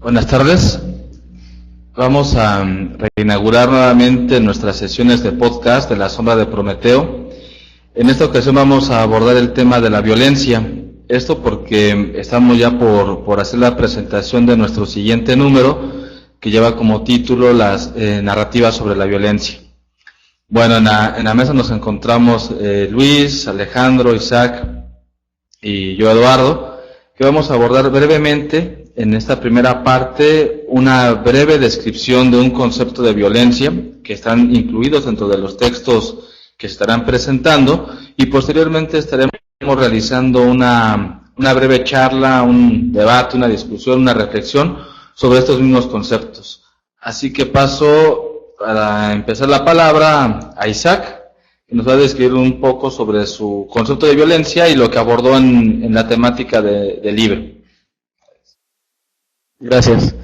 Buenas tardes. Vamos a reinaugurar nuevamente nuestras sesiones de podcast de La Sombra de Prometeo. En esta ocasión vamos a abordar el tema de la violencia. Esto porque estamos ya por hacer la presentación de nuestro siguiente número, que lleva como título las narrativas sobre la violencia. Bueno, en la mesa nos encontramos Luis, Alejandro, Isaac y yo, Eduardo, que vamos a abordar brevemente en esta primera parte una breve descripción de un concepto de violencia que están incluidos dentro de los textos que se estarán presentando, y posteriormente estaremos realizando una breve charla, un debate, una discusión, una reflexión sobre estos mismos conceptos. Así que paso para empezar la palabra a Isaac, que nos va a describir un poco sobre su concepto de violencia y lo que abordó en la temática del libro. Gracias.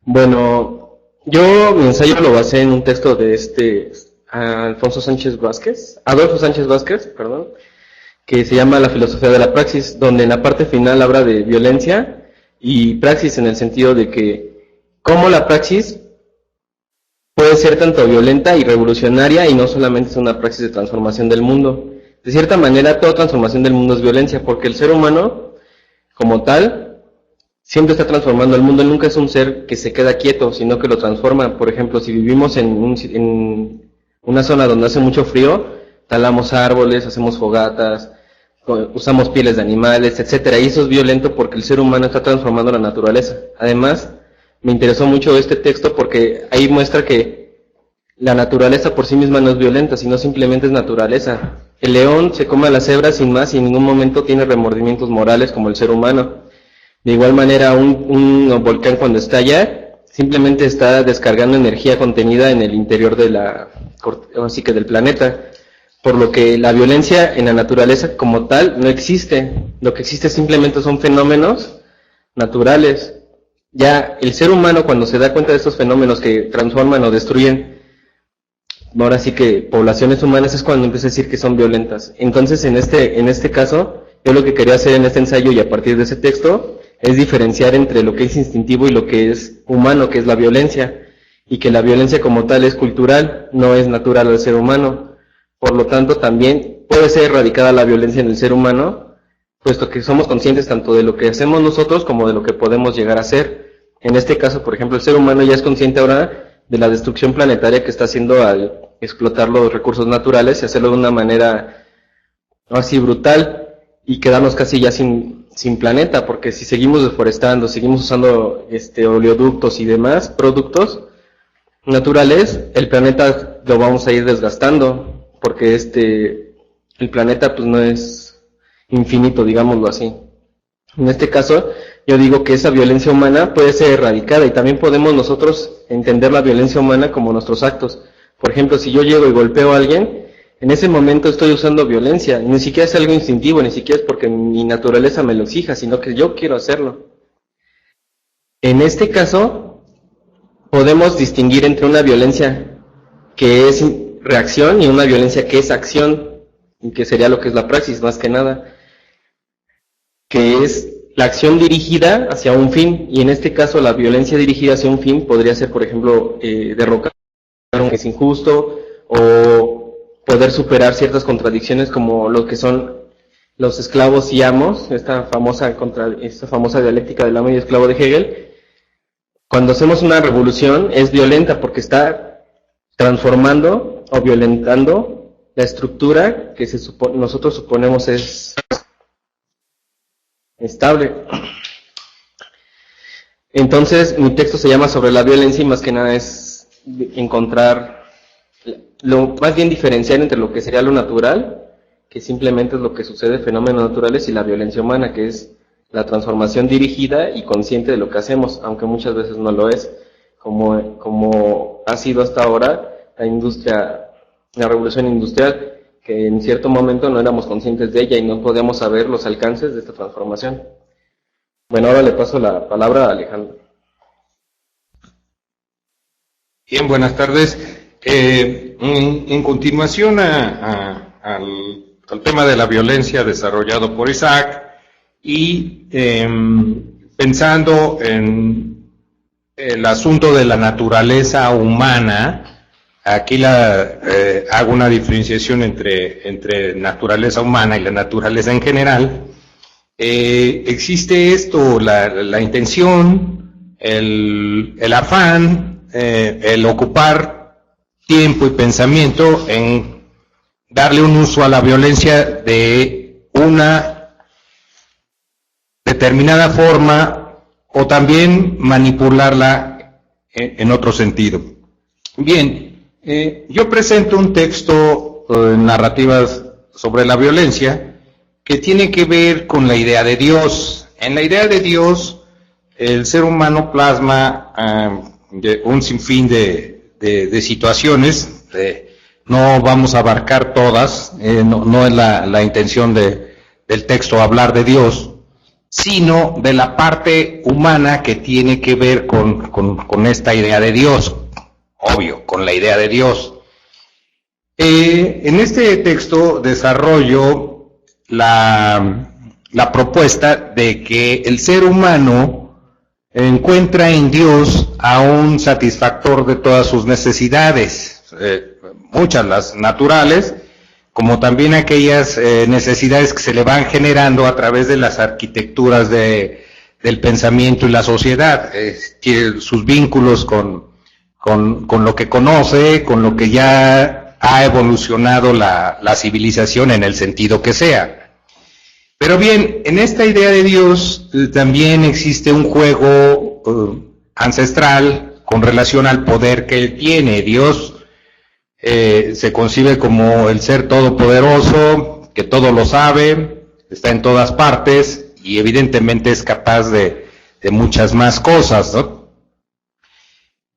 Bueno, yo mi ensayo lo basé en un texto de Adolfo Sánchez Vázquez, que se llama La filosofía de la praxis, donde en la parte final habla de violencia y praxis en el sentido de que cómo la praxis puede ser tanto violenta y revolucionaria y no solamente es una praxis de transformación del mundo. De cierta manera, toda transformación del mundo es violencia, porque el ser humano, como tal, siempre está transformando el mundo. Nunca es un ser que se queda quieto, sino que lo transforma. Por ejemplo, si vivimos en una zona donde hace mucho frío, talamos árboles, hacemos fogatas, usamos pieles de animales, etcétera. Y eso es violento porque el ser humano está transformando la naturaleza. Además, me interesó mucho este texto porque ahí muestra que la naturaleza por sí misma no es violenta, sino simplemente es naturaleza. El león se come a la cebra sin más y en ningún momento tiene remordimientos morales como el ser humano. De igual manera, un volcán cuando estalla, simplemente está descargando energía contenida en el interior del planeta. Por lo que la violencia en la naturaleza como tal no existe. Lo que existe simplemente son fenómenos naturales. Ya el ser humano, cuando se da cuenta de estos fenómenos que transforman o destruyen, ahora sí que poblaciones humanas, es cuando empieza a decir que son violentas. Entonces, en este caso, yo lo que quería hacer en este ensayo y a partir de ese texto es diferenciar entre lo que es instintivo y lo que es humano, que es la violencia, y que la violencia como tal es cultural, no es natural al ser humano. Por lo tanto, también puede ser erradicada la violencia en el ser humano, puesto que somos conscientes tanto de lo que hacemos nosotros como de lo que podemos llegar a hacer. En este caso, por ejemplo, el ser humano ya es consciente ahora de la destrucción planetaria que está haciendo al explotar los recursos naturales y hacerlo de una manera así brutal y quedarnos casi ya sin planeta, porque si seguimos deforestando, seguimos usando oleoductos y demás productos naturales, el planeta lo vamos a ir desgastando, porque el planeta pues no es infinito, digámoslo así. En este caso, yo digo que esa violencia humana puede ser erradicada y también podemos nosotros entender la violencia humana como nuestros actos. Por ejemplo, si yo llego y golpeo a alguien, en ese momento estoy usando violencia, ni siquiera es algo instintivo, ni siquiera es porque mi naturaleza me lo exija, sino que yo quiero hacerlo. En este caso, podemos distinguir entre una violencia que es reacción y una violencia que es acción, y que sería lo que es la praxis más que nada, que es la acción dirigida hacia un fin, y en este caso la violencia dirigida hacia un fin podría ser, por ejemplo, derrocar a un que es injusto, o poder superar ciertas contradicciones como lo que son los esclavos y amos, esta famosa dialéctica del amo y esclavo de Hegel. Cuando hacemos una revolución es violenta porque está transformando o violentando la estructura que nosotros suponemos es estable. Entonces mi texto se llama Sobre la violencia y más que nada es encontrar, más bien diferenciar entre lo que sería lo natural, que simplemente es lo que sucede, fenómenos naturales, y la violencia humana, que es la transformación dirigida y consciente de lo que hacemos, aunque muchas veces no lo es, como ha sido hasta ahora la revolución industrial, que en cierto momento no éramos conscientes de ella y no podíamos saber los alcances de esta transformación. Bueno, ahora le paso la palabra a Alejandro. Bien, buenas tardes. En continuación al tema de la violencia desarrollado por Isaac y pensando en el asunto de la naturaleza humana, aquí hago una diferenciación entre naturaleza humana y la naturaleza en general. Existe esto, la intención, el afán, el ocupar tiempo y pensamiento en darle un uso a la violencia de una determinada forma o también manipularla en otro sentido. Bien, yo presento un texto en narrativas sobre la violencia que tiene que ver con la idea de Dios. En la idea de Dios, el ser humano plasma un sinfín de situaciones. No vamos a abarcar todas, no es la intención del texto hablar de Dios, sino de la parte humana que tiene que ver con esta idea de Dios, obvio, con la idea de Dios. En este texto desarrollo la propuesta de que el ser humano encuentra en Dios a un satisfactor de todas sus necesidades, muchas las naturales, como también aquellas necesidades que se le van generando a través de las arquitecturas del pensamiento y la sociedad, sus vínculos con lo que conoce, con lo que ya ha evolucionado la civilización en el sentido que sea. Pero bien, en esta idea de Dios también existe un juego ancestral con relación al poder que Él tiene. Dios se concibe como el ser todopoderoso, que todo lo sabe, está en todas partes y evidentemente es capaz de muchas más cosas, ¿no?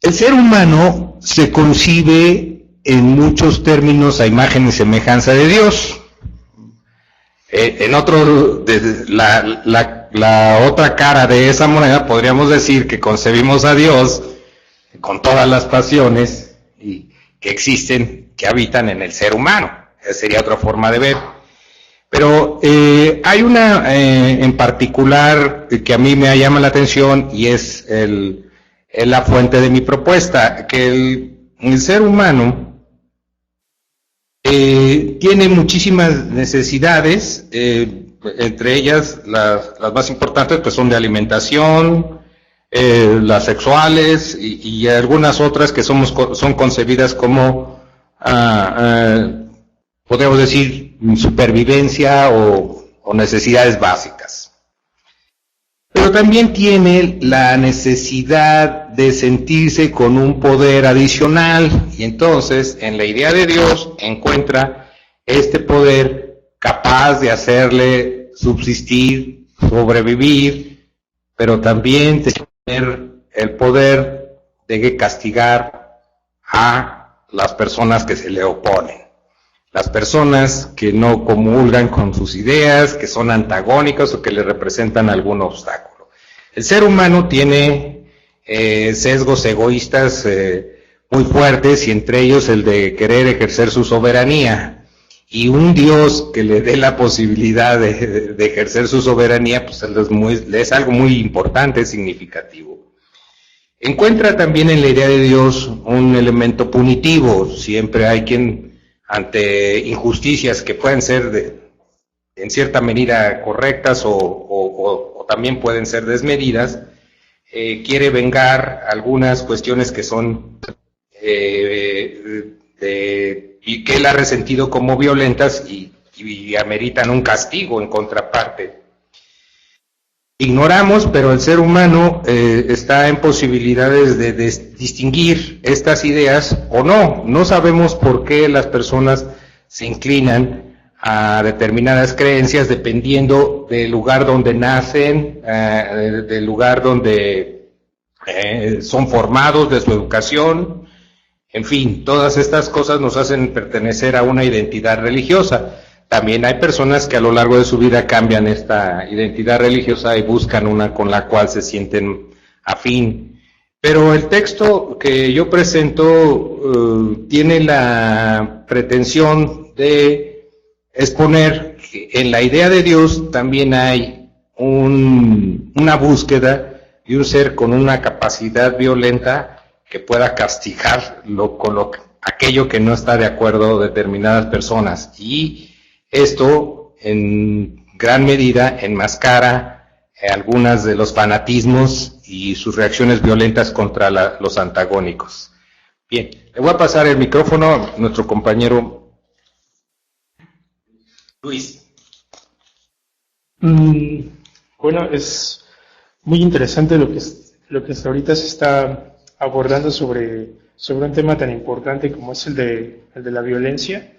El ser humano se concibe en muchos términos a imagen y semejanza de Dios. En otro, la otra cara de esa moneda podríamos decir que concebimos a Dios con todas las pasiones que existen, que habitan en el ser humano. Esa sería otra forma de ver. Pero hay una en particular que a mí me llama la atención y es la fuente de mi propuesta, que el ser humano tiene muchísimas necesidades, entre ellas las más importantes pues son de alimentación, las sexuales y algunas otras que son concebidas como, podríamos decir, supervivencia o necesidades básicas. Pero también tiene la necesidad de sentirse con un poder adicional y entonces en la idea de Dios encuentra este poder capaz de hacerle subsistir, sobrevivir, pero también tener el poder de castigar a las personas que se le oponen, las personas que no comulgan con sus ideas, que son antagónicas o que le representan algún obstáculo. El ser humano tiene sesgos egoístas muy fuertes y entre ellos el de querer ejercer su soberanía. Y un Dios que le dé la posibilidad de ejercer su soberanía, pues es algo muy importante, significativo. Encuentra también en la idea de Dios un elemento punitivo. Siempre hay quien, ante injusticias que pueden ser en cierta medida correctas o también pueden ser desmedidas, quiere vengar algunas cuestiones que son y que él ha resentido como violentas y ameritan un castigo en contraparte. Ignoramos, pero el ser humano está en posibilidades de distinguir estas ideas o no. No sabemos por qué las personas se inclinan a determinadas creencias dependiendo del lugar donde nacen, del lugar donde son formados, de su educación. En fin, todas estas cosas nos hacen pertenecer a una identidad religiosa. También hay personas que a lo largo de su vida cambian esta identidad religiosa y buscan una con la cual se sienten afín. Pero el texto que yo presento tiene la pretensión de exponer que en la idea de Dios también hay una búsqueda y un ser con una capacidad violenta que pueda castigar aquello que no está de acuerdo determinadas personas. Y esto, en gran medida, enmascara algunas de los fanatismos y sus reacciones violentas contra los antagónicos. Bien, le voy a pasar el micrófono a nuestro compañero Luis. Bueno, es muy interesante lo que hasta ahorita se está abordando sobre un tema tan importante como es el de la violencia.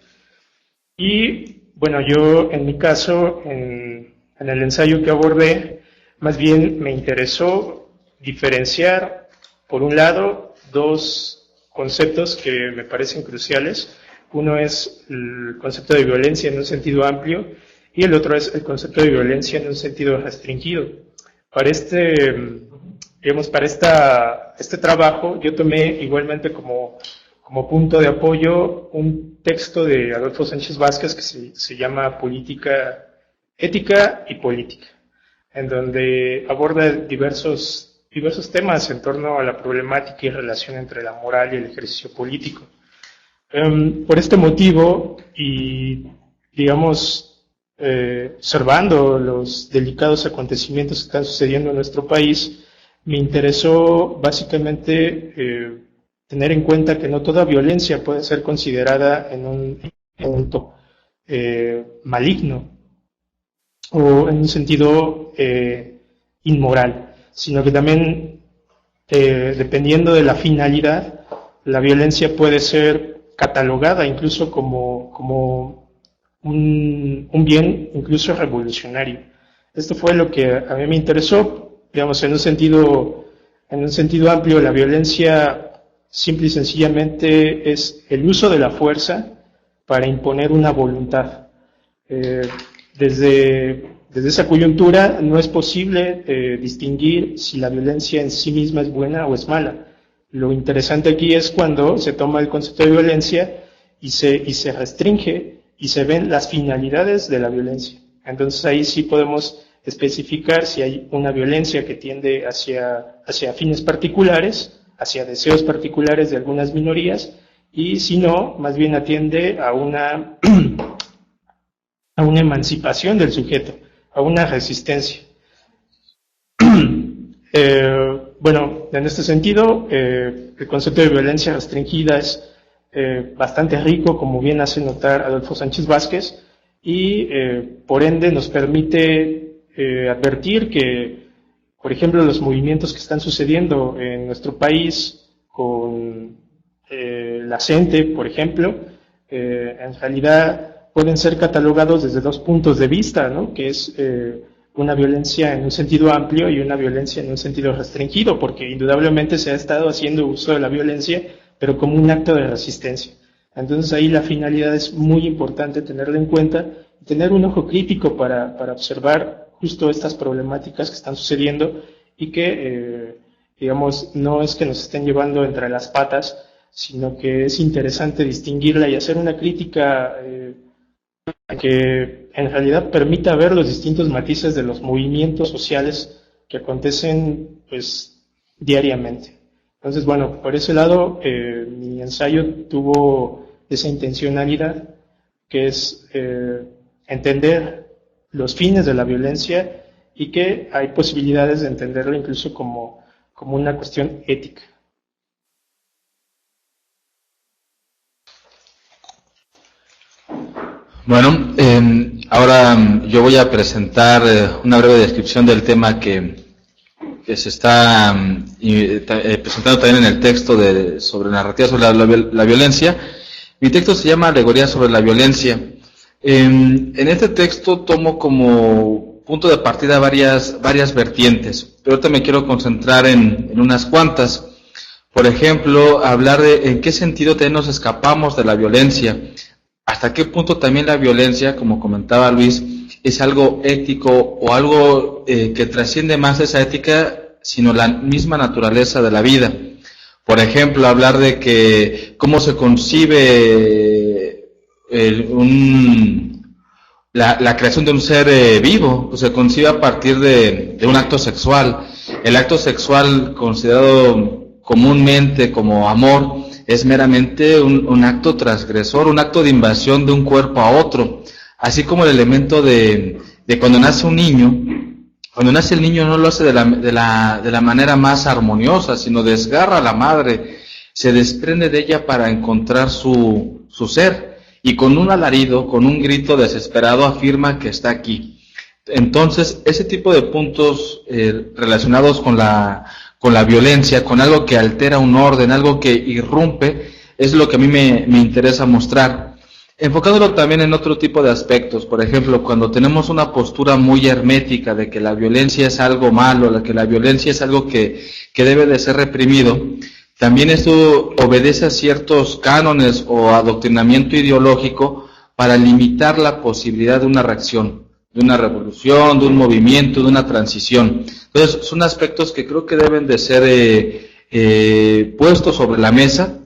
Y bueno, yo en mi caso, en el ensayo que abordé, más bien me interesó diferenciar, por un lado, dos conceptos que me parecen cruciales. Uno es el concepto de violencia en un sentido amplio y el otro es el concepto de violencia en un sentido restringido. Para este trabajo yo tomé igualmente como punto de apoyo un texto de Adolfo Sánchez Vázquez que se llama Política, Ética y Política, en donde aborda diversos temas en torno a la problemática y relación entre la moral y el ejercicio político. Por este motivo, y digamos, observando los delicados acontecimientos que están sucediendo en nuestro país, me interesó básicamente tener en cuenta que no toda violencia puede ser considerada en un punto maligno o en un sentido inmoral, sino que también, dependiendo de la finalidad, la violencia puede ser catalogada incluso como un bien incluso revolucionario. Esto fue lo que a mí me interesó, digamos, en un sentido amplio. La violencia simple y sencillamente es el uso de la fuerza para imponer una voluntad. Desde esa coyuntura no es posible distinguir si la violencia en sí misma es buena o es mala. Lo interesante aquí es cuando se toma el concepto de violencia y se restringe y se ven las finalidades de la violencia. Entonces ahí sí podemos especificar si hay una violencia que tiende hacia fines particulares, hacia deseos particulares de algunas minorías, y si no, más bien atiende a una emancipación del sujeto, a una resistencia. Bueno, en este sentido, el concepto de violencia restringida es bastante rico, como bien hace notar Adolfo Sánchez Vázquez, y por ende nos permite advertir que, por ejemplo, los movimientos que están sucediendo en nuestro país con la gente, por ejemplo, en realidad pueden ser catalogados desde dos puntos de vista, ¿no? Que es una violencia en un sentido amplio y una violencia en un sentido restringido, porque indudablemente se ha estado haciendo uso de la violencia, pero como un acto de resistencia. Entonces ahí la finalidad es muy importante tenerla en cuenta, tener un ojo crítico para observar justo estas problemáticas que están sucediendo y que, digamos, no es que nos estén llevando entre las patas, sino que es interesante distinguirla y hacer una crítica que en realidad permita ver los distintos matices de los movimientos sociales que acontecen pues diariamente. Entonces, bueno, por ese lado mi ensayo tuvo esa intencionalidad, que es entender los fines de la violencia y que hay posibilidades de entenderlo incluso como una cuestión ética. Bueno, ahora yo voy a presentar una breve descripción del tema que se está presentando también en el texto sobre narrativa sobre la violencia. Mi texto se llama Alegoría sobre la violencia. En este texto tomo como punto de partida varias vertientes, pero ahorita me quiero concentrar en unas cuantas. Por ejemplo, hablar de en qué sentido también nos escapamos de la violencia. ¿Hasta qué punto también la violencia, como comentaba Luis, es algo ético o algo que trasciende más esa ética, sino la misma naturaleza de la vida? Por ejemplo, hablar de que cómo se concibe la creación de un ser vivo, pues se concibe a partir de un acto sexual. el acto sexual considerado comúnmente como amor es meramente un acto transgresor, un acto de invasión de un cuerpo a otro, así como el elemento de cuando nace un niño. Cuando nace el niño no lo hace de la manera más armoniosa, sino desgarra a la madre, se desprende de ella para encontrar su ser, y con un alarido, con un grito desesperado afirma que está aquí. Entonces, ese tipo de puntos relacionados con la violencia, con algo que altera un orden, algo que irrumpe, es lo que a mí me interesa mostrar. Enfocándolo también en otro tipo de aspectos, por ejemplo, cuando tenemos una postura muy hermética de que la violencia es algo malo, que la violencia es algo que debe de ser reprimido, también esto obedece a ciertos cánones o adoctrinamiento ideológico para limitar la posibilidad de una reacción, de una revolución, de un movimiento, de una transición. Entonces, son aspectos que creo que deben de ser puestos sobre la mesa,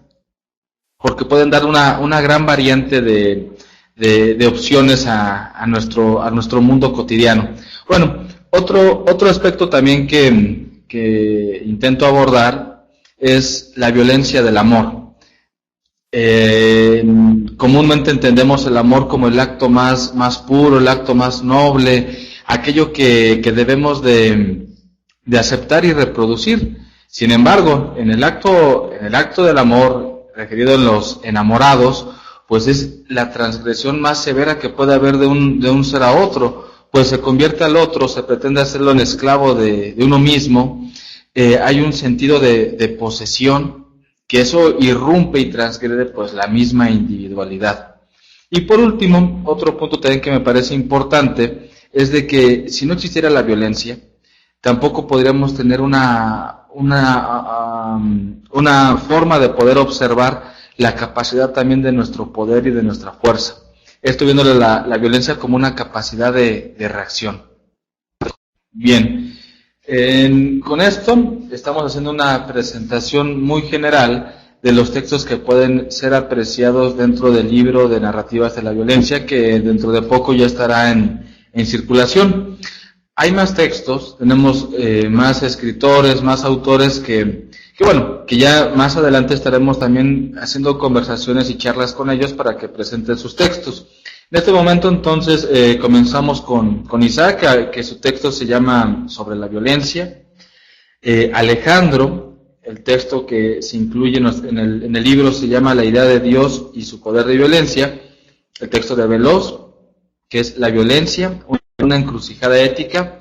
porque pueden dar una gran variante de opciones a nuestro mundo cotidiano. Bueno, otro aspecto también que intento abordar es la violencia del amor. Comúnmente entendemos el amor como el acto más puro, el acto más noble, aquello que debemos de aceptar y reproducir. Sin embargo, en el acto del amor, referido en los enamorados, pues es la transgresión más severa que puede haber de un ser a otro, pues se convierte al otro, se pretende hacerlo en esclavo de uno mismo. Hay un sentido de posesión, que eso irrumpe y transgrede pues la misma individualidad. Y por último, otro punto también que me parece importante, es de que si no existiera la violencia, tampoco podríamos tener una forma de poder observar la capacidad también de nuestro poder y de nuestra fuerza. Estoy viéndole la violencia como una capacidad de reacción. Bien, con esto estamos haciendo una presentación muy general de los textos que pueden ser apreciados dentro del libro de narrativas de la violencia, que dentro de poco ya estará en circulación. Hay más textos, tenemos más escritores, más autores que ya más adelante estaremos también haciendo conversaciones y charlas con ellos para que presenten sus textos. En este momento entonces comenzamos con Isaac, que su texto se llama Sobre la violencia. Alejandro, el texto que se incluye en el libro se llama La idea de Dios y su poder de violencia. El texto de Veloz, que es La violencia, una encrucijada ética,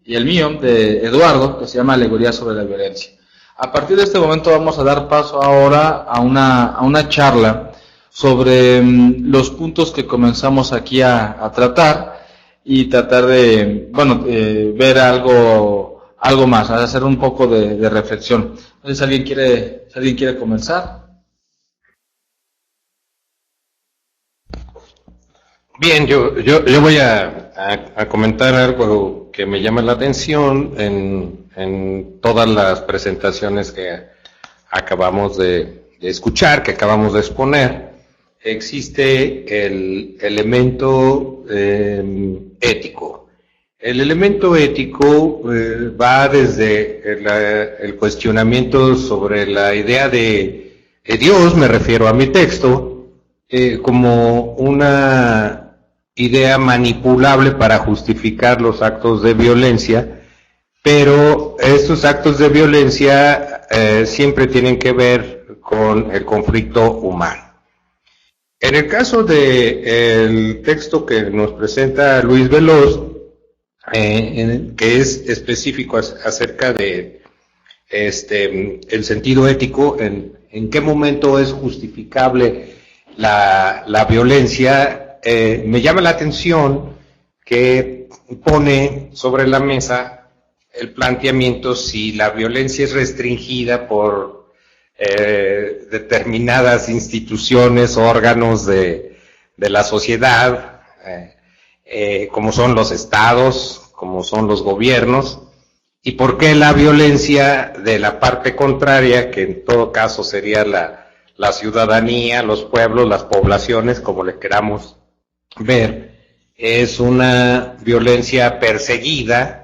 y el mío, de Eduardo, que se llama Alegoría sobre la violencia. A partir de este momento vamos a dar paso ahora a una charla sobre los puntos que comenzamos aquí a tratar, y tratar de ver algo más, hacer un poco de reflexión. Entonces, si alguien quiere comenzar. Bien, yo voy a comentar algo que me llama la atención en todas las presentaciones que acabamos de escuchar, que acabamos de exponer. Existe el elemento ético. El elemento ético va desde el cuestionamiento sobre la idea de Dios, me refiero a mi texto, como una idea manipulable para justificar los actos de violencia, pero estos actos de violencia siempre tienen que ver con el conflicto humano. En el caso del texto que nos presenta Luis Veloz, que es específico acerca de el sentido ético, en qué momento es justificable la violencia, me llama la atención que pone sobre la mesa el planteamiento si la violencia es restringida por determinadas instituciones, órganos de la sociedad, como son los estados, como son los gobiernos, y por qué la violencia de la parte contraria, que en todo caso sería la ciudadanía, los pueblos, las poblaciones, como le queramos ver, es una violencia perseguida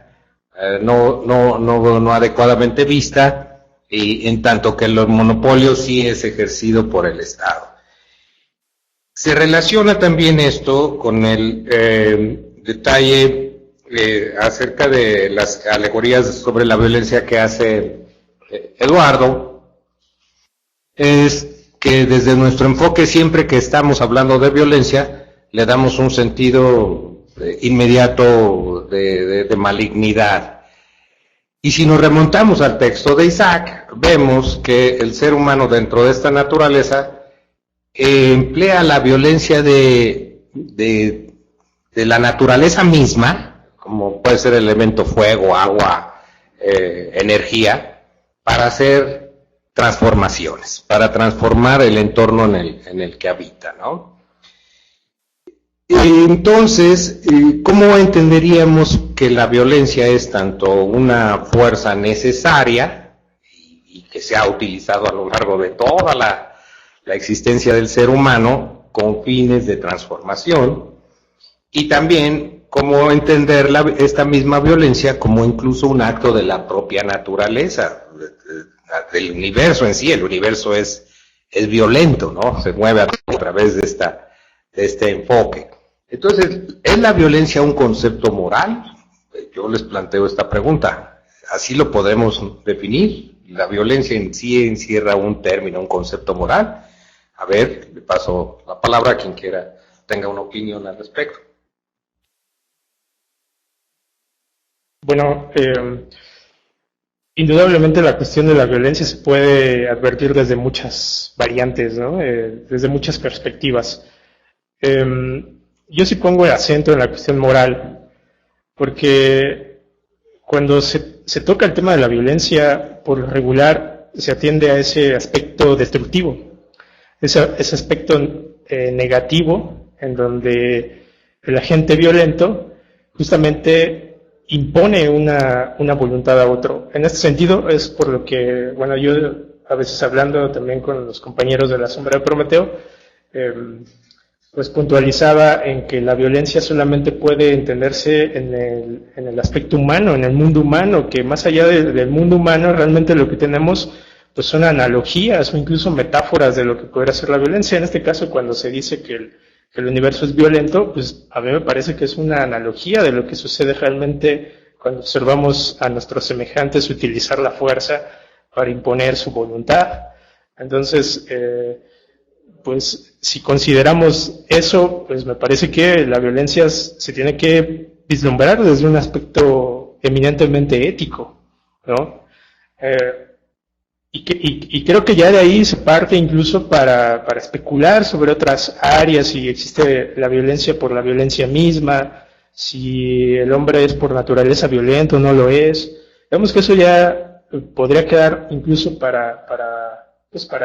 no adecuadamente vista, y en tanto que el monopolio sí es ejercido por el Estado. Se relaciona también esto con el detalle acerca de las alegorías sobre la violencia que hace Eduardo. Es que desde nuestro enfoque, siempre que estamos hablando de violencia, le damos un sentido inmediato de malignidad. Y si nos remontamos al texto de Isaac, vemos que el ser humano dentro de esta naturaleza emplea la violencia de la naturaleza misma, como puede ser el elemento fuego, agua, energía, para hacer transformaciones, para transformar el entorno en el que habita, ¿no? Entonces, ¿cómo entenderíamos que la violencia es tanto una fuerza necesaria y que se ha utilizado a lo largo de toda la existencia del ser humano con fines de transformación, y también cómo entender esta misma violencia como incluso un acto de la propia naturaleza, del universo en sí? El universo es violento, ¿no? Se mueve a través de este enfoque. Entonces, ¿es la violencia un concepto moral? Yo les planteo esta pregunta. ¿Así lo podemos definir? ¿La violencia en sí encierra un término, un concepto moral? A ver, le paso la palabra a quien quiera tenga una opinión al respecto. Bueno, indudablemente la cuestión de la violencia se puede advertir desde muchas variantes, ¿no? Desde muchas perspectivas. Yo sí pongo el acento en la cuestión moral, porque cuando se toca el tema de la violencia, por lo regular se atiende a ese aspecto destructivo, ese aspecto negativo, en donde el agente violento justamente impone una voluntad a otro. En este sentido es por lo que, bueno, yo a veces hablando también con los compañeros de la Sombra de Prometeo, pues puntualizaba en que la violencia solamente puede entenderse en el aspecto humano, en el mundo humano, que más allá del mundo humano realmente lo que tenemos pues son analogías o incluso metáforas de lo que podría ser la violencia. En este caso, cuando se dice que el universo es violento, pues a mí me parece que es una analogía de lo que sucede realmente cuando observamos a nuestros semejantes utilizar la fuerza para imponer su voluntad. Entonces, pues si consideramos eso, pues me parece que la violencia se tiene que vislumbrar desde un aspecto eminentemente ético, ¿no? Y creo que ya de ahí se parte incluso para especular sobre otras áreas, si existe la violencia por la violencia misma, si el hombre es por naturaleza violento o no lo es. Digamos que eso ya podría quedar incluso para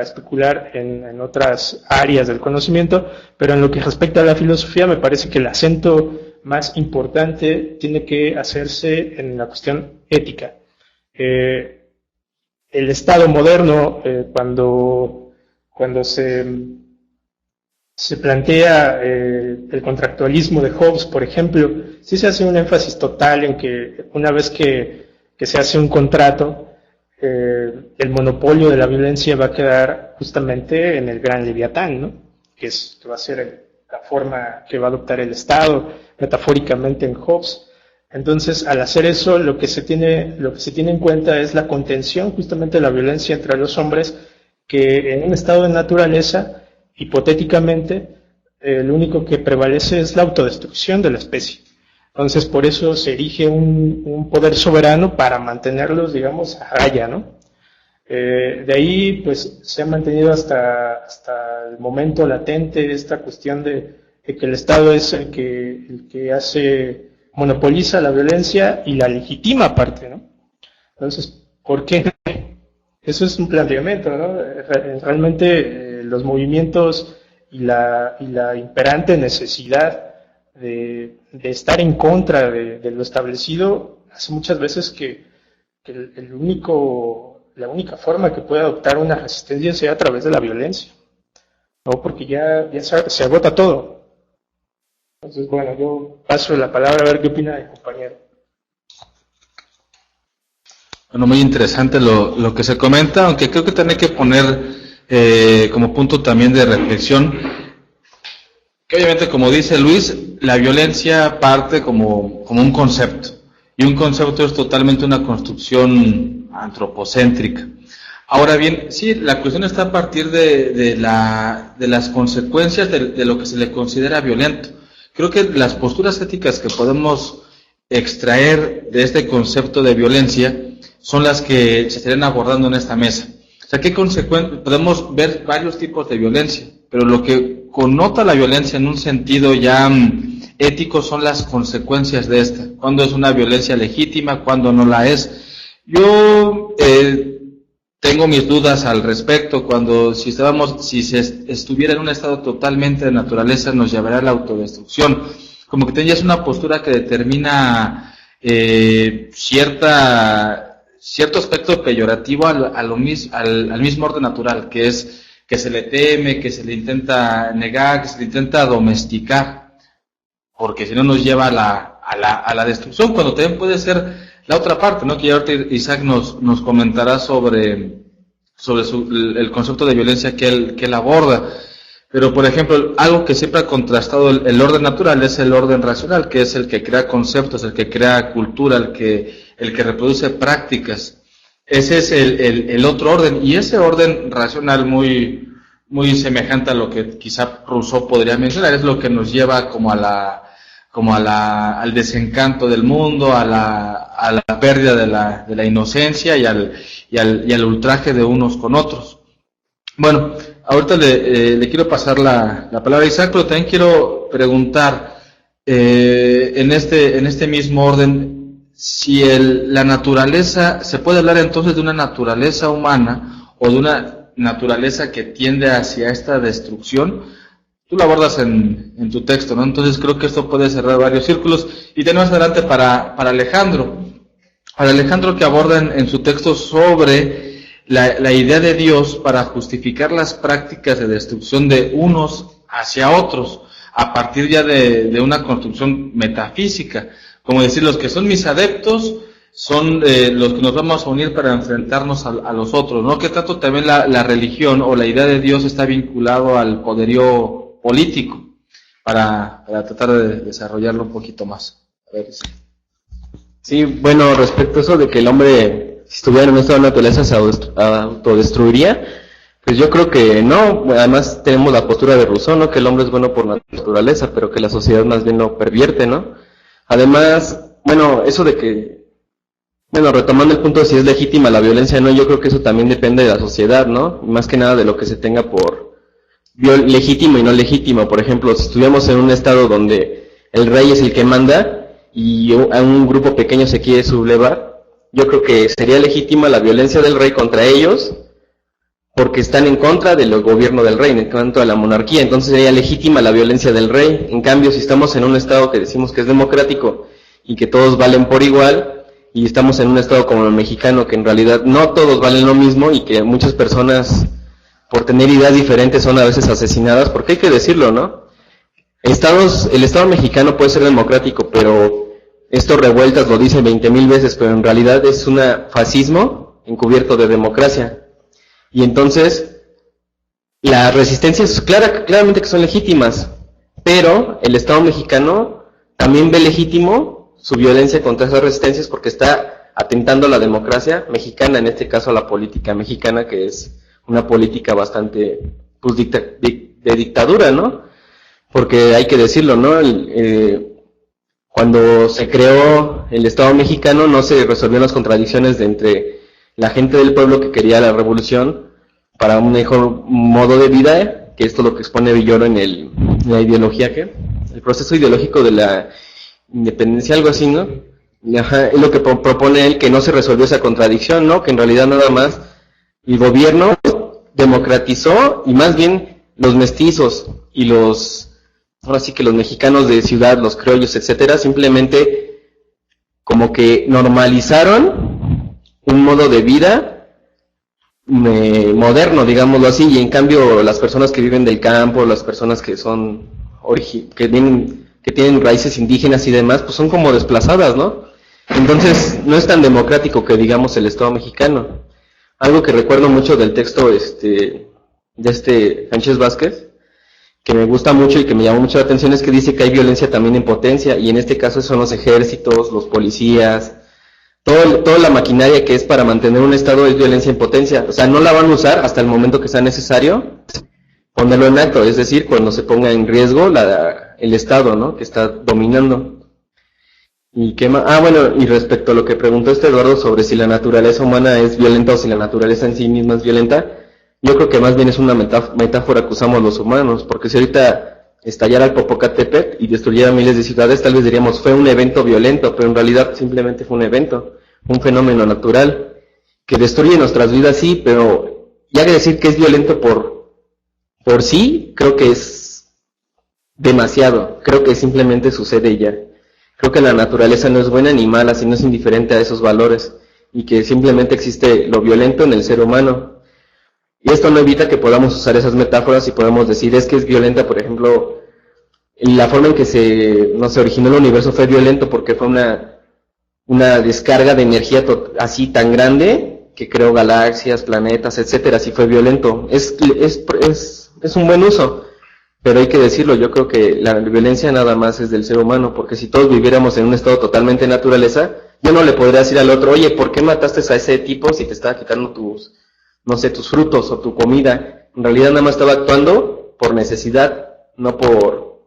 especular en otras áreas del conocimiento, pero en lo que respecta a la filosofía me parece que el acento más importante tiene que hacerse en la cuestión ética. El Estado moderno, cuando se plantea el contractualismo de Hobbes, por ejemplo, sí se hace un énfasis total en que una vez que se hace un contrato, el monopolio de la violencia va a quedar justamente en el gran Leviatán, ¿no? Que va a ser la forma que va a adoptar el Estado, metafóricamente en Hobbes. Entonces, al hacer eso, lo que se tiene en cuenta es la contención justamente de la violencia entre los hombres, que en un estado de naturaleza, hipotéticamente, lo único que prevalece es la autodestrucción de la especie. Entonces, por eso se erige un poder soberano para mantenerlos, digamos, a raya, ¿no? De ahí, pues, se ha mantenido hasta el momento latente esta cuestión de que el Estado es el que monopoliza la violencia y la legitima aparte, ¿no? Entonces, ¿por qué? Eso es un planteamiento, ¿no? Realmente los movimientos y la imperante necesidad de estar en contra de lo establecido hace muchas veces que la única forma que puede adoptar una resistencia sea a través de la violencia, ¿no? Porque ya se agota todo. Entonces, bueno, yo paso la palabra a ver qué opina el compañero. Bueno, muy interesante lo que se comenta, aunque creo que también hay que poner como punto también de reflexión, que obviamente, como dice Luis, la violencia parte como un concepto, y un concepto es totalmente una construcción antropocéntrica. Ahora bien, sí, la cuestión está a partir de las consecuencias de lo que se le considera violento. Creo que las posturas éticas que podemos extraer de este concepto de violencia son las que se estarían abordando en esta mesa. O sea, ¿qué consecuencias? Podemos ver varios tipos de violencia, pero lo que connota la violencia en un sentido ya ético son las consecuencias de esta. ¿Cuándo es una violencia legítima? ¿Cuándo no la es? Yo tengo mis dudas al respecto. Si se estuviera en un estado totalmente de naturaleza, nos llevaría a la autodestrucción. Como que tenías una postura que determina cierto aspecto peyorativo al mismo orden natural, que es que se le teme, que se le intenta negar, que se le intenta domesticar, porque si no nos lleva a la destrucción, cuando también puede ser la otra parte, ¿no? Que ya ahorita Isaac nos comentará sobre el concepto de violencia que él aborda. Pero, por ejemplo, algo que siempre ha contrastado el orden natural es el orden racional, que es el que crea conceptos, el que crea cultura, el que reproduce prácticas. Ese es el otro orden, y ese orden racional muy semejante a lo que quizá Rousseau podría mencionar, es lo que nos lleva al desencanto del mundo, a la pérdida de la inocencia y al ultraje de unos con otros. Bueno, ahorita le quiero pasar la palabra a Isaac, pero también quiero preguntar en este mismo orden, si la naturaleza, ¿se puede hablar entonces de una naturaleza humana o de una naturaleza que tiende hacia esta destrucción? Tú lo abordas en tu texto, ¿no? Entonces creo que esto puede cerrar varios círculos. Y tenemos adelante para Alejandro. Para Alejandro, que aborda en su texto sobre la idea de Dios para justificar las prácticas de destrucción de unos hacia otros, a partir ya de una construcción metafísica. Como decir, los que son mis adeptos son los que nos vamos a unir para enfrentarnos a los otros, ¿no? Que tanto también la religión o la idea de Dios está vinculado al poderío político, para tratar de desarrollarlo un poquito más. A ver, sí, bueno, respecto a eso de que el hombre, si estuviera en un estado de naturaleza, se autodestruiría, pues yo creo que no. Además tenemos la postura de Rousseau, ¿no? Que el hombre es bueno por naturaleza, pero que la sociedad más bien lo pervierte, ¿no? Además, bueno, eso de que, bueno, retomando el punto de si es legítima la violencia, no, yo creo que eso también depende de la sociedad, ¿no? Más que nada de lo que se tenga por legítimo y no legítimo. Por ejemplo, si estuviéramos en un estado donde el rey es el que manda y a un grupo pequeño se quiere sublevar, yo creo que sería legítima la violencia del rey contra ellos, porque están en contra del gobierno del rey, en cuanto a la monarquía. Entonces sería legítima la violencia del rey. En cambio, si estamos en un estado que decimos que es democrático y que todos valen por igual, y estamos en un estado como el mexicano, que en realidad no todos valen lo mismo y que muchas personas, por tener ideas diferentes, son a veces asesinadas, porque hay que decirlo, ¿no? El Estado mexicano puede ser democrático, pero estos revueltas lo dicen 20,000 veces, pero en realidad es un fascismo encubierto de democracia. Y entonces, las resistencias claramente que son legítimas, pero el Estado mexicano también ve legítimo su violencia contra esas resistencias, porque está atentando a la democracia mexicana, en este caso a la política mexicana, que es una política bastante, pues, de dictadura, ¿no? Porque hay que decirlo, ¿no? Cuando se creó el Estado mexicano no se resolvieron las contradicciones entre la gente del pueblo que quería la revolución para un mejor modo de vida, que esto es lo que expone Villoro en la ideología, el proceso ideológico de la independencia, algo así, ¿no? Ajá, es lo que propone él, que no se resolvió esa contradicción, ¿no? Que en realidad nada más el gobierno democratizó, y más bien los mestizos y ahora sí que los mexicanos de ciudad, los criollos, etcétera, simplemente como que normalizaron un modo de vida moderno, digámoslo así, y en cambio las personas que viven del campo, las personas que son que tienen raíces indígenas y demás, pues son como desplazadas, ¿no? Entonces, no es tan democrático que digamos el Estado mexicano. Algo que recuerdo mucho del texto de Sánchez Vázquez, que me gusta mucho y que me llamó mucho la atención, es que dice que hay violencia también en potencia, y en este caso son los ejércitos, los policías, toda la maquinaria que es para mantener un Estado es violencia en potencia. O sea, no la van a usar hasta el momento que sea necesario ponerlo en acto, es decir, cuando se ponga en riesgo el Estado, ¿no?, que está dominando. ¿Y qué más? Bueno, y respecto a lo que preguntó Eduardo sobre si la naturaleza humana es violenta o si la naturaleza en sí misma es violenta, yo creo que más bien es una metáfora que usamos los humanos, porque si ahorita estallara el Popocatépetl y destruyera miles de ciudades, tal vez diríamos fue un evento violento, pero en realidad simplemente fue un evento, un fenómeno natural, que destruye nuestras vidas, sí, pero ya que decir que es violento por sí, creo que es demasiado, creo que simplemente sucede y ya. Creo que la naturaleza no es buena ni mala, sino es indiferente a esos valores, y que simplemente existe lo violento en el ser humano. Y esto no evita que podamos usar esas metáforas y podamos decir, es que es violenta, por ejemplo, la forma en que se originó el universo fue violento porque fue una descarga de energía así tan grande que creó galaxias, planetas, etcétera, así fue violento. Es un buen uso. Pero hay que decirlo, yo creo que la violencia nada más es del ser humano, porque si todos viviéramos en un estado totalmente de naturaleza, yo no le podría decir al otro, oye, ¿por qué mataste a ese tipo si te estaba quitando tus frutos o tu comida? En realidad nada más estaba actuando por necesidad, no por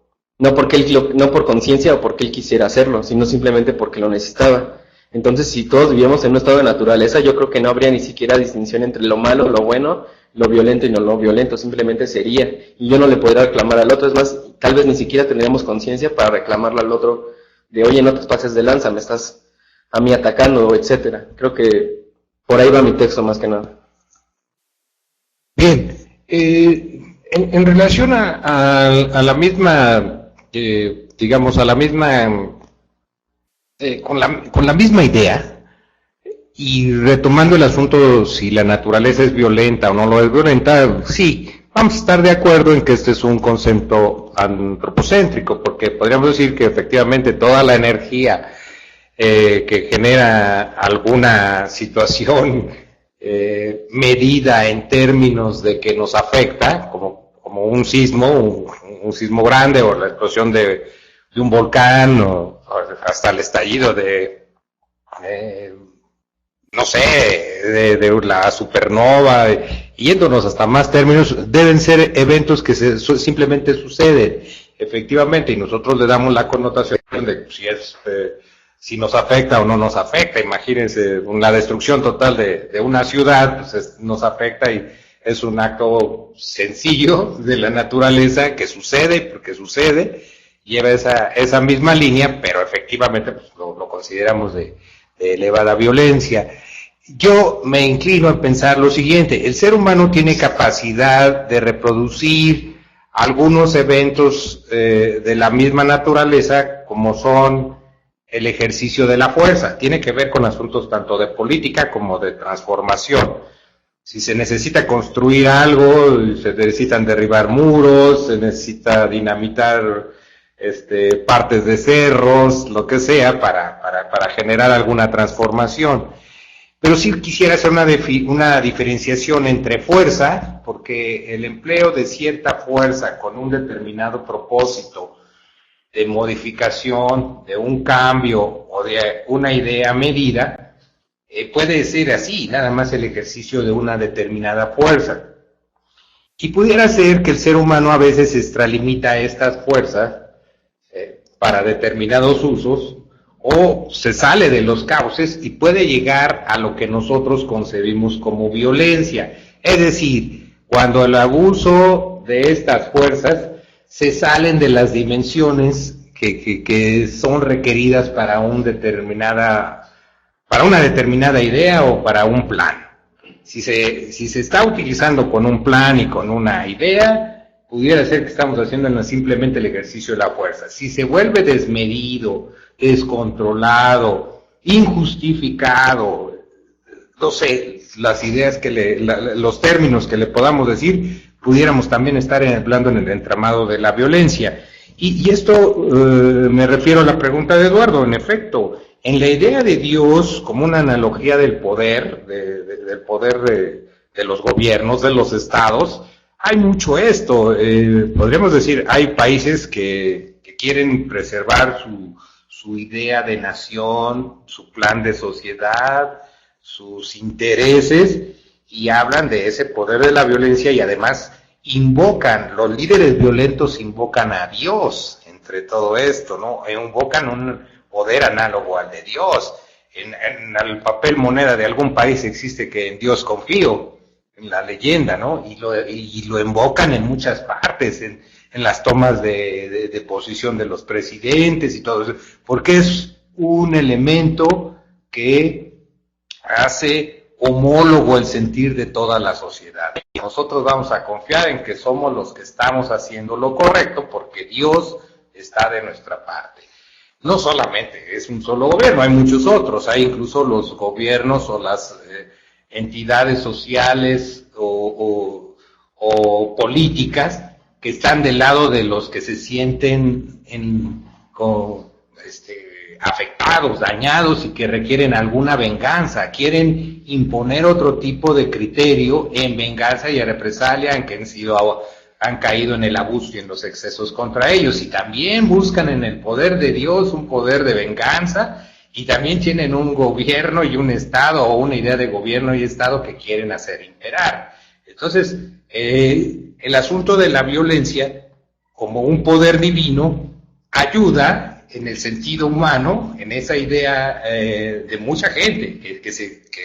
conciencia o porque él quisiera hacerlo, sino simplemente porque lo necesitaba. Entonces, si todos vivíamos en un estado de naturaleza, yo creo que no habría ni siquiera distinción entre lo malo, lo bueno, lo violento y no lo violento, simplemente sería. Y yo no le podría reclamar al otro, es más, tal vez ni siquiera tendríamos conciencia para reclamarle al otro de, oye, no te pases de lanza, me estás a mí atacando, etcétera. Creo que por ahí va mi texto más que nada. Bien, en relación a la misma, digamos, con la misma idea, y retomando el asunto si la naturaleza es violenta o no lo es violenta, sí, vamos a estar de acuerdo en que este es un concepto antropocéntrico, porque podríamos decir que efectivamente toda la energía que genera alguna situación medida en términos de que nos afecta, como un sismo, un sismo grande, o la explosión de un volcán, o hasta el estallido de la supernova, yéndonos hasta más términos, deben ser eventos que simplemente suceden, efectivamente, y nosotros le damos la connotación de si nos afecta o no nos afecta. Imagínense, la destrucción total de una ciudad, pues nos afecta, y es un acto sencillo de la naturaleza que sucede, porque sucede, lleva esa misma línea, pero efectivamente pues, lo consideramos de elevada violencia. Yo me inclino a pensar lo siguiente: el ser humano tiene capacidad de reproducir algunos eventos de la misma naturaleza, como son el ejercicio de la fuerza. Tiene que ver con asuntos tanto de política como de transformación. Si se necesita construir algo, se necesitan derribar muros, se necesita dinamitar partes de cerros, lo que sea, para generar alguna transformación. Pero sí quisiera hacer una diferenciación entre fuerza, porque el empleo de cierta fuerza con un determinado propósito de modificación, de un cambio o de una idea medida, puede ser así, nada más el ejercicio de una determinada fuerza. Y pudiera ser que el ser humano a veces extralimita estas fuerzas para determinados usos, o se sale de los cauces y puede llegar a lo que nosotros concebimos como violencia. Es decir, cuando el abuso de estas fuerzas se salen de las dimensiones que son requeridas para una determinada idea o para un plan. Si se está utilizando con un plan y con una idea, pudiera ser que estamos haciendo simplemente el ejercicio de la fuerza. Si se vuelve desmedido, descontrolado, injustificado, no sé, las ideas los términos que le podamos decir, pudiéramos también estar hablando en el entramado de la violencia. Y esto me refiero a la pregunta de Eduardo. En efecto, en la idea de Dios como una analogía del poder, del poder de los gobiernos, de los estados, hay mucho esto. Podríamos decir, hay países que quieren preservar su idea de nación, su plan de sociedad, sus intereses, y hablan de ese poder de la violencia, y además los líderes violentos invocan a Dios entre todo esto, ¿no? Invocan un poder análogo al de Dios. En el papel moneda de algún país existe que en Dios confío, en la leyenda, ¿no? Y lo invocan en muchas partes, en las tomas de posición de los presidentes y todo eso, porque es un elemento que hace homólogo el sentir de toda la sociedad. Nosotros vamos a confiar en que somos los que estamos haciendo lo correcto, porque Dios está de nuestra parte. No solamente es un solo gobierno, hay muchos otros, hay incluso los gobiernos o las entidades sociales o políticas que están del lado de los que se sienten afectados, dañados, y que requieren alguna venganza, quieren imponer otro tipo de criterio en venganza y en represalia, en que han caído en el abuso y en los excesos contra ellos, y también buscan en el poder de Dios un poder de venganza, y también tienen un gobierno y un estado, o una idea de gobierno y estado que quieren hacer imperar. Entonces, el asunto de la violencia como un poder divino ayuda en el sentido humano, en esa idea de mucha gente, que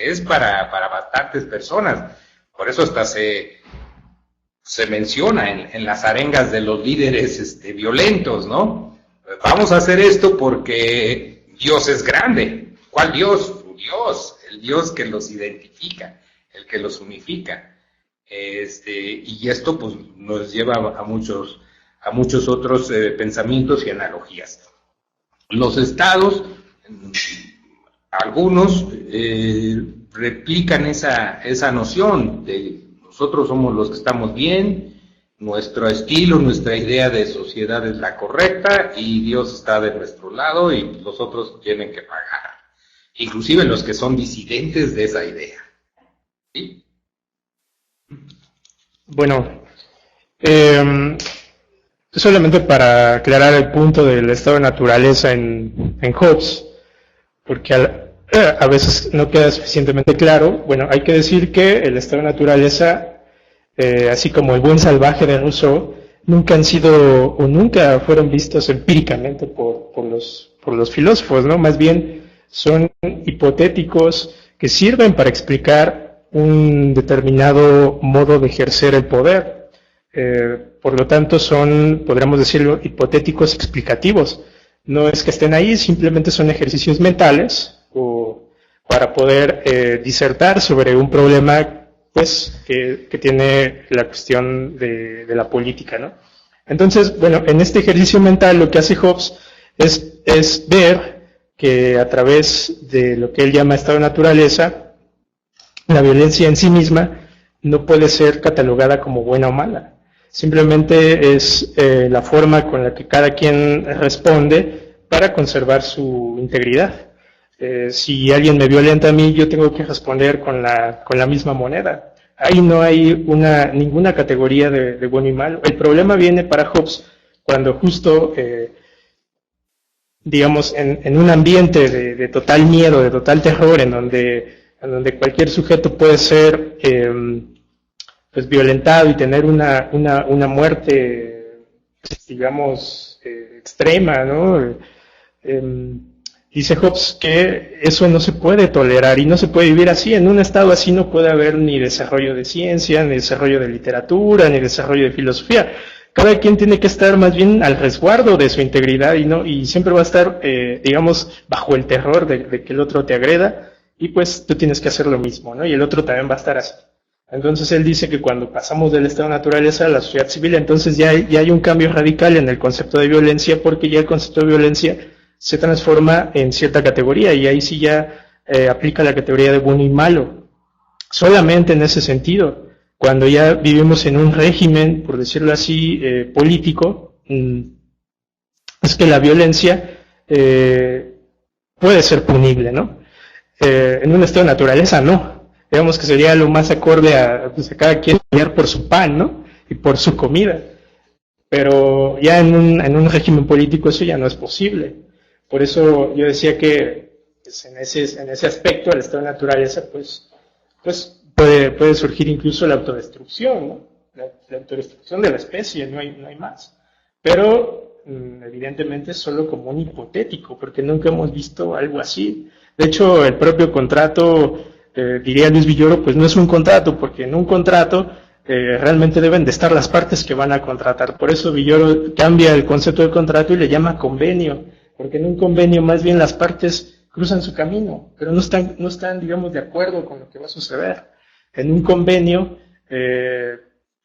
es para bastantes personas. Por eso hasta se menciona en las arengas de los líderes violentos, ¿no? Vamos a hacer esto porque Dios es grande. ¿Cuál Dios? Su Dios, el Dios que los identifica, el que los unifica. Y esto pues nos lleva a muchos otros pensamientos y analogías. Los estados, algunos replican esa noción de nosotros somos los que estamos bien, nuestro estilo, nuestra idea de sociedad es la correcta y Dios está de nuestro lado y los otros tienen que pagar. Inclusive los que son disidentes de esa idea. ¿Sí? Bueno, solamente para aclarar el punto del estado de naturaleza en Hobbes, porque a veces no queda suficientemente claro. Bueno, hay que decir que el estado de naturaleza, así como el buen salvaje de Rousseau, nunca han sido o nunca fueron vistos empíricamente por los filósofos, ¿no? Más bien son hipotéticos que sirven para explicar un determinado modo de ejercer el poder. Por lo tanto son, podríamos decirlo, hipotéticos explicativos. No es que estén ahí, simplemente son ejercicios mentales o para poder disertar sobre un problema pues que tiene la cuestión de la política, ¿no? Entonces, bueno, en este ejercicio mental lo que hace Hobbes es ver que a través de lo que él llama estado de naturaleza, la violencia en sí misma no puede ser catalogada como buena o mala. Simplemente es la forma con la que cada quien responde para conservar su integridad. Si alguien me violenta a mí, yo tengo que responder con la misma moneda. Ahí no hay ninguna categoría de bueno y malo. El problema viene para Hobbes cuando justo, digamos, en un ambiente de total miedo, de total terror, en donde cualquier sujeto puede ser pues violentado y tener una muerte, digamos, extrema, ¿no? Dice Hobbes que eso no se puede tolerar y no se puede vivir así. En un estado así no puede haber ni desarrollo de ciencia, ni desarrollo de literatura, ni desarrollo de filosofía. Cada quien tiene que estar más bien al resguardo de su integridad y siempre va a estar, digamos, bajo el terror de que el otro te agreda, y pues tú tienes que hacer lo mismo, ¿no? Y el otro también va a estar así. Entonces él dice que cuando pasamos del estado de naturaleza a la sociedad civil, entonces ya hay un cambio radical en el concepto de violencia, porque ya el concepto de violencia se transforma en cierta categoría, y ahí sí ya aplica la categoría de bueno y malo. Solamente en ese sentido, cuando ya vivimos en un régimen, por decirlo así, político, es que la violencia puede ser punible, ¿no? En un estado de naturaleza no. Digamos que sería lo más acorde a, pues, a cada quien pelear por su pan, ¿no? Y por su comida. Pero ya en un régimen político eso ya no es posible. Por eso yo decía que pues, en ese aspecto el estado de naturaleza pues puede surgir incluso la autodestrucción, ¿no? La autodestrucción de la especie, no hay más. Pero evidentemente es solo como un hipotético, porque nunca hemos visto algo así. De hecho, el propio contrato, diría Luis Villoro, pues no es un contrato, porque en un contrato realmente deben de estar las partes que van a contratar. Por eso Villoro cambia el concepto de contrato y le llama convenio, porque en un convenio más bien las partes cruzan su camino, pero no están, digamos, de acuerdo con lo que va a suceder. En un convenio,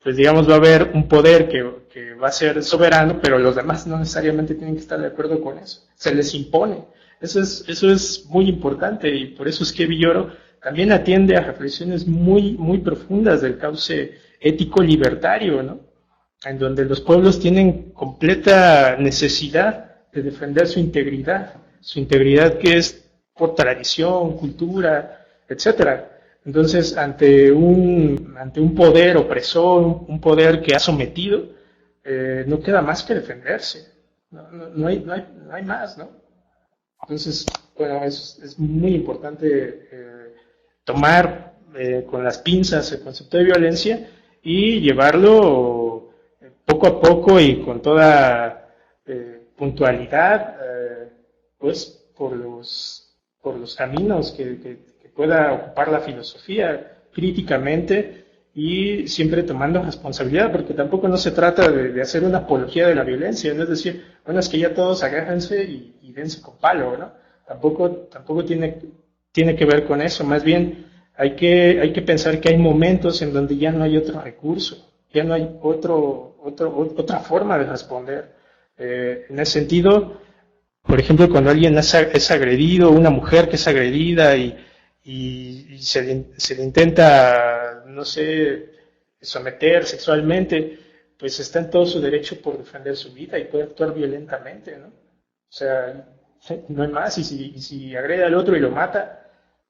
pues digamos, va a haber un poder que va a ser soberano, pero los demás no necesariamente tienen que estar de acuerdo con eso. Se les impone. Eso es muy importante, y por eso es que Villoro también atiende a reflexiones muy profundas del cauce ético libertario, ¿no? En donde los pueblos tienen completa necesidad de defender su integridad que es por tradición, cultura, etcétera. Entonces, ante un poder opresor, un poder que ha sometido, no queda más que defenderse. No hay más, ¿no? Entonces, bueno, es muy importante tomar con las pinzas el concepto de violencia y llevarlo poco a poco y con toda puntualidad, pues por los caminos que pueda ocupar la filosofía críticamente y siempre tomando responsabilidad, porque tampoco no se trata de hacer una apología de la violencia, no es decir, bueno, es que ya todos agárrense y dense con palo, ¿no? Tampoco tiene que ver con eso, más bien hay que pensar que hay momentos en donde ya no hay otro recurso, ya no hay otra forma de responder. En ese sentido, por ejemplo, cuando alguien es agredido, una mujer que es agredida y se le intenta, no sé, someter sexualmente, pues está en todo su derecho por defender su vida y puede actuar violentamente, ¿no? O sea, no hay más, y si agrede al otro y lo mata,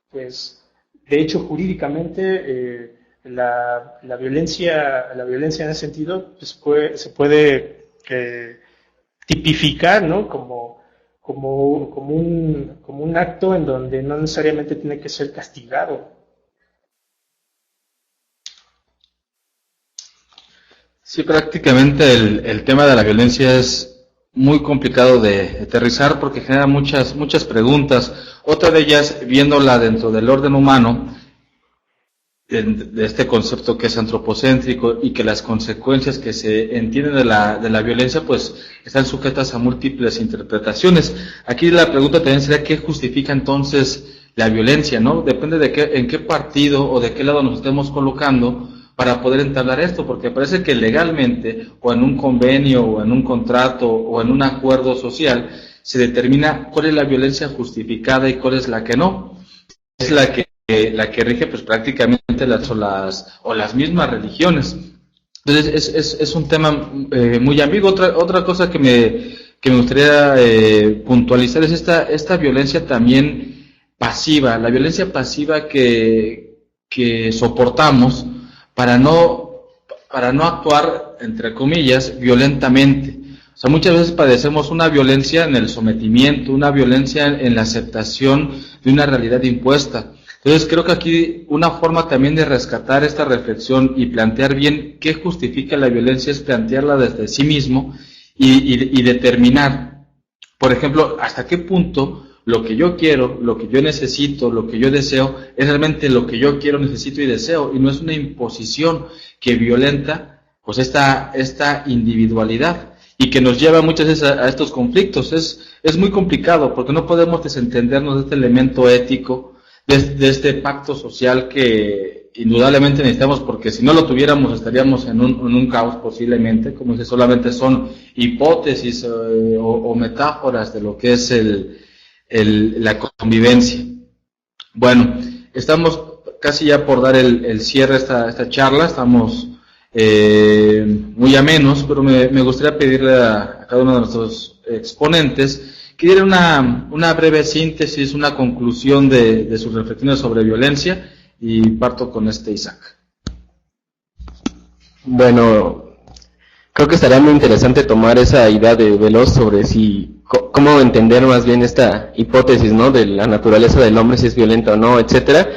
pues de hecho jurídicamente la violencia en ese sentido pues se puede tipificar, ¿no? como un acto en donde no necesariamente tiene que ser castigado. Sí, prácticamente el tema de la violencia es muy complicado de aterrizar porque genera muchas preguntas. Otra de ellas, viéndola dentro del orden humano, de este concepto que es antropocéntrico y que las consecuencias que se entienden de la violencia pues están sujetas a múltiples interpretaciones. Aquí la pregunta también sería ¿qué justifica entonces la violencia? ¿No? Depende en qué partido o de qué lado nos estemos colocando para poder entablar esto, porque parece que legalmente o en un convenio o en un contrato o en un acuerdo social se determina cuál es la violencia justificada y cuál es la que no. Es la que rige pues prácticamente las mismas religiones. Entonces es un tema muy ambiguo. Otra cosa que me gustaría puntualizar es esta violencia también pasiva, la violencia pasiva que soportamos para no actuar, entre comillas, violentamente. O sea, muchas veces padecemos una violencia en el sometimiento, una violencia en la aceptación de una realidad impuesta. Entonces creo que aquí una forma también de rescatar esta reflexión y plantear bien qué justifica la violencia es plantearla desde sí mismo y determinar, por ejemplo, hasta qué punto lo que yo quiero, lo que yo necesito, lo que yo deseo, es realmente lo que yo quiero, necesito y deseo, y no es una imposición que violenta pues esta individualidad y que nos lleva muchas veces a estos conflictos. Es muy complicado porque no podemos desentendernos de este elemento ético, de este pacto social que indudablemente necesitamos, porque si no lo tuviéramos estaríamos en un caos posiblemente, como si solamente son hipótesis o metáforas de lo que es la convivencia. Bueno, estamos casi ya por dar el cierre a esta charla, estamos muy amenos, pero me gustaría pedirle a cada uno de nuestros exponentes Quiero una breve síntesis, una conclusión de sus reflexiones sobre violencia, y parto con Isaac. Bueno, creo que estaría muy interesante tomar esa idea de Veloz sobre cómo entender más bien esta hipótesis, ¿no?, de la naturaleza del hombre, si es violenta o no, etcétera.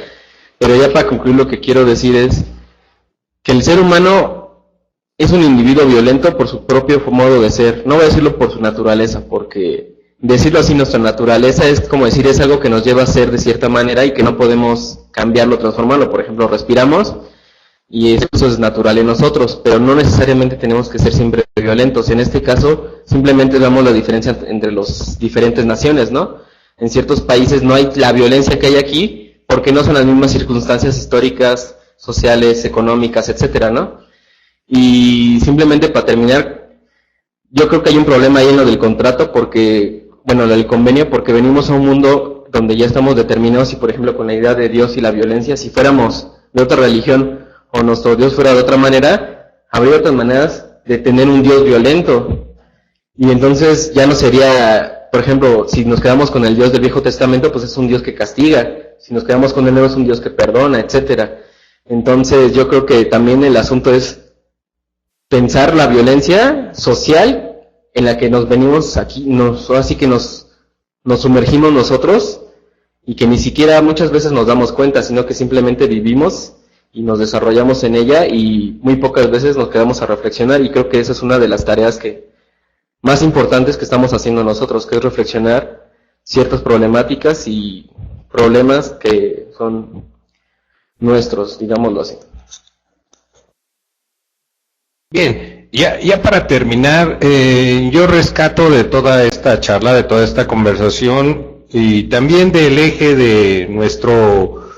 Pero ya para concluir, lo que quiero decir es que el ser humano es un individuo violento por su propio modo de ser. No voy a decirlo por su naturaleza, porque decirlo así, nuestra naturaleza es como decir, es algo que nos lleva a ser de cierta manera y que no podemos cambiarlo, transformarlo. Por ejemplo, respiramos y eso es natural en nosotros, pero no necesariamente tenemos que ser siempre violentos. En este caso, simplemente vemos la diferencia entre las diferentes naciones, ¿no? En ciertos países no hay la violencia que hay aquí, porque no son las mismas circunstancias históricas, sociales, económicas, etcétera, ¿no? Y simplemente para terminar, yo creo que hay un problema ahí en lo del contrato, lo del convenio, porque venimos a un mundo donde ya estamos determinados, y por ejemplo con la idea de Dios y la violencia, si fuéramos de otra religión o nuestro Dios fuera de otra manera, habría otras maneras de tener un Dios violento. Y entonces ya no sería, por ejemplo, si nos quedamos con el Dios del Viejo Testamento, pues es un Dios que castiga. Si nos quedamos con el Nuevo, es un Dios que perdona, etcétera. Entonces yo creo que también el asunto es pensar la violencia social en la que nos venimos aquí, así que nos sumergimos nosotros, y que ni siquiera muchas veces nos damos cuenta, sino que simplemente vivimos y nos desarrollamos en ella, y muy pocas veces nos quedamos a reflexionar. Y creo que esa es una de las tareas más importantes que estamos haciendo nosotros, que es reflexionar ciertas problemáticas y problemas que son nuestros, digámoslo así. Bien, ya para terminar, yo rescato de toda esta charla, de toda esta conversación, y también del eje de nuestro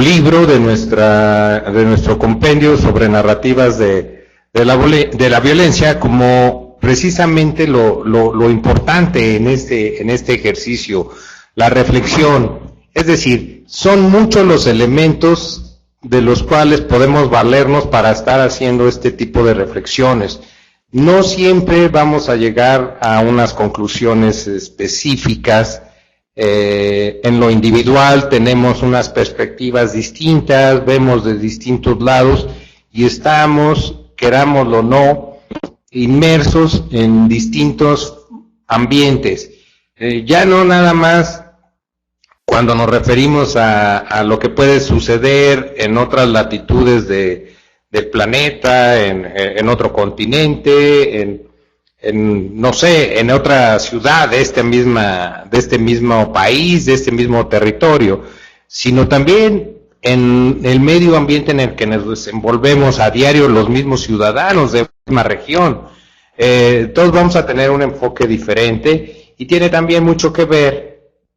libro, de nuestro compendio sobre narrativas de la violencia, como precisamente lo importante en este ejercicio, la reflexión. Es decir, son muchos los elementos de los cuales podemos valernos para estar haciendo este tipo de reflexiones. No siempre vamos a llegar a unas conclusiones específicas. En lo individual tenemos unas perspectivas distintas, vemos de distintos lados y estamos, querámoslo o no, inmersos en distintos ambientes. Ya no nada más cuando nos referimos a lo que puede suceder en otras latitudes del planeta, en otro continente, en otra ciudad de este mismo país, de este mismo territorio, sino también en el medio ambiente en el que nos desenvolvemos a diario los mismos ciudadanos de la misma región. Todos vamos a tener un enfoque diferente, y tiene también mucho que ver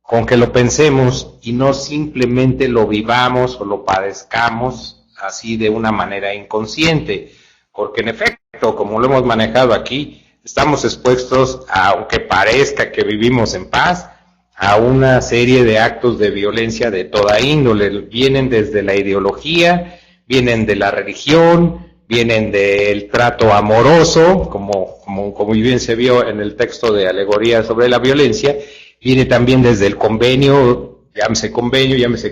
con que lo pensemos y no simplemente lo vivamos o lo padezcamos así de una manera inconsciente, porque en efecto, como lo hemos manejado aquí, estamos expuestos, aunque parezca que vivimos en paz, a una serie de actos de violencia de toda índole. Vienen desde la ideología, vienen de la religión, vienen del trato amoroso, como bien se vio en el texto de Alegoría sobre la violencia, viene también desde el convenio, llámese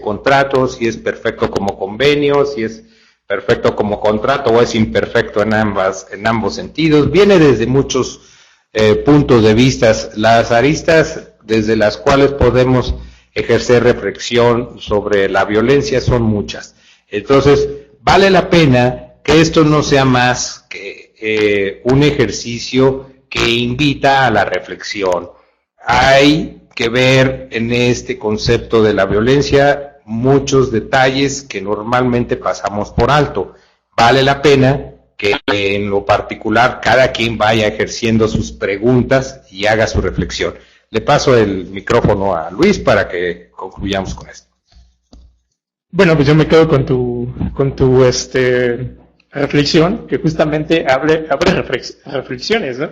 contrato, si es perfecto como convenio, si es perfecto como contrato o es imperfecto en ambos sentidos. Viene desde muchos puntos de vista. Las aristas desde las cuales podemos ejercer reflexión sobre la violencia son muchas. Entonces, vale la pena que esto no sea más que un ejercicio que invita a la reflexión. Hay que ver en este concepto de la violencia muchos detalles que normalmente pasamos por alto. Vale la pena que en lo particular cada quien vaya ejerciendo sus preguntas y haga su reflexión. Le paso el micrófono a Luis para que concluyamos con esto. Bueno, pues yo me quedo con tu reflexión, que justamente abre reflexiones, ¿no?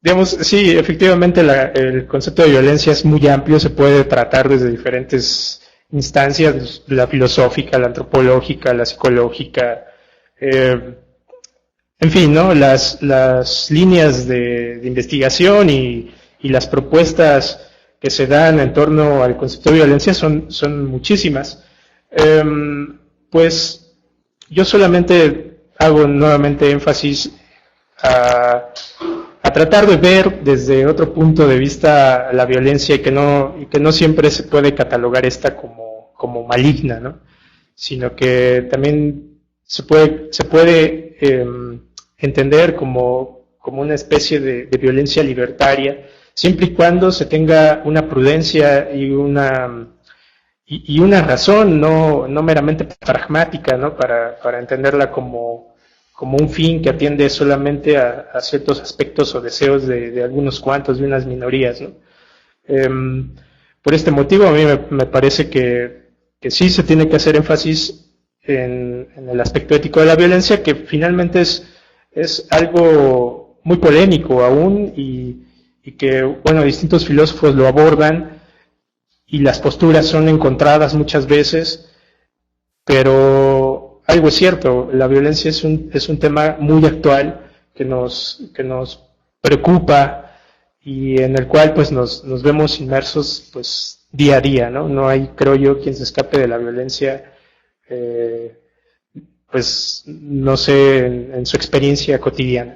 Digamos, sí, efectivamente el concepto de violencia es muy amplio, se puede tratar desde diferentes instancias, la filosófica, la antropológica, la psicológica. en fin, ¿no? Las líneas de investigación y las propuestas que se dan en torno al concepto de violencia son muchísimas. Pues yo solamente hago nuevamente énfasis a tratar de ver desde otro punto de vista la violencia y que no siempre se puede catalogar esta como maligna, ¿no? Sino que también se puede entender como una especie de violencia libertaria, siempre y cuando se tenga una prudencia y una razón no meramente pragmática, ¿no? Para entenderla como un fin que atiende solamente a ciertos aspectos o deseos de algunos cuantos, de unas minorías, ¿no? Por este motivo a mí me parece que sí se tiene que hacer énfasis en el aspecto ético de la violencia, que finalmente es algo muy polémico aún y que, bueno, distintos filósofos lo abordan y las posturas son encontradas muchas veces, pero algo es cierto, la violencia es un tema muy actual que nos preocupa y en el cual pues nos vemos inmersos pues día a día, ¿no? No hay, creo yo, quien se escape de la violencia, pues no sé, en su experiencia cotidiana.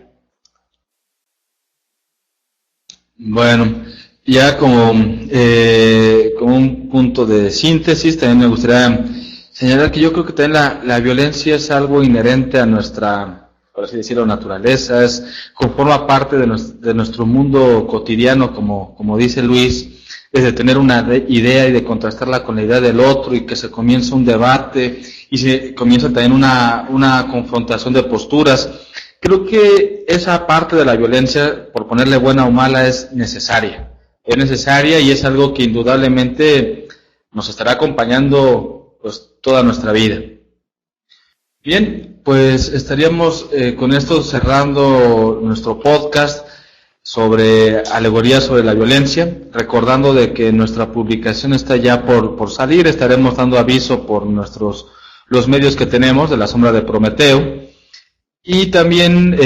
Bueno, ya como un punto de síntesis, también me gustaría señalar que yo creo que también la violencia es algo inherente a nuestra, por así decirlo, naturaleza, conforma parte de nuestro mundo cotidiano, como dice Luis, es de tener una idea y de contrastarla con la idea del otro y que se comienza un debate y se comienza también una confrontación de posturas. Creo que esa parte de la violencia, por ponerle buena o mala, es necesaria. Es necesaria y es algo que indudablemente nos estará acompañando pues toda nuestra vida. Bien, pues estaríamos con esto cerrando nuestro podcast sobre alegorías sobre la violencia, recordando de que nuestra publicación está ya por salir, estaremos dando aviso por los medios que tenemos de la Sombra de Prometeo. Y también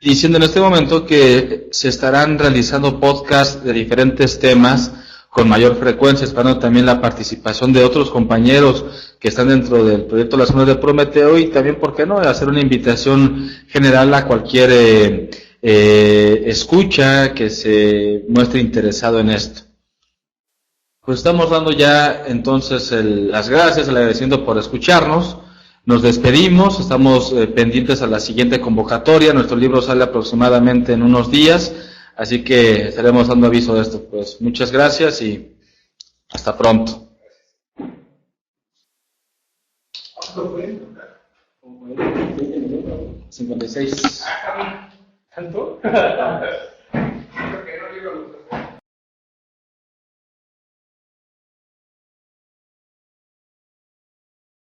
diciendo en este momento que se estarán realizando podcasts de diferentes temas con mayor frecuencia, esperando también la participación de otros compañeros que están dentro del proyecto La Sombra de Prometeo y también, ¿por qué no?, hacer una invitación general a cualquier escucha que se muestre interesado en esto. Pues estamos dando ya entonces las gracias, el agradecimiento por escucharnos. Nos despedimos, estamos pendientes a la siguiente convocatoria, nuestro libro sale aproximadamente en unos días, así que estaremos dando aviso de esto. Pues muchas gracias y hasta pronto. ¿56? ¿Tanto? Creo que no digo los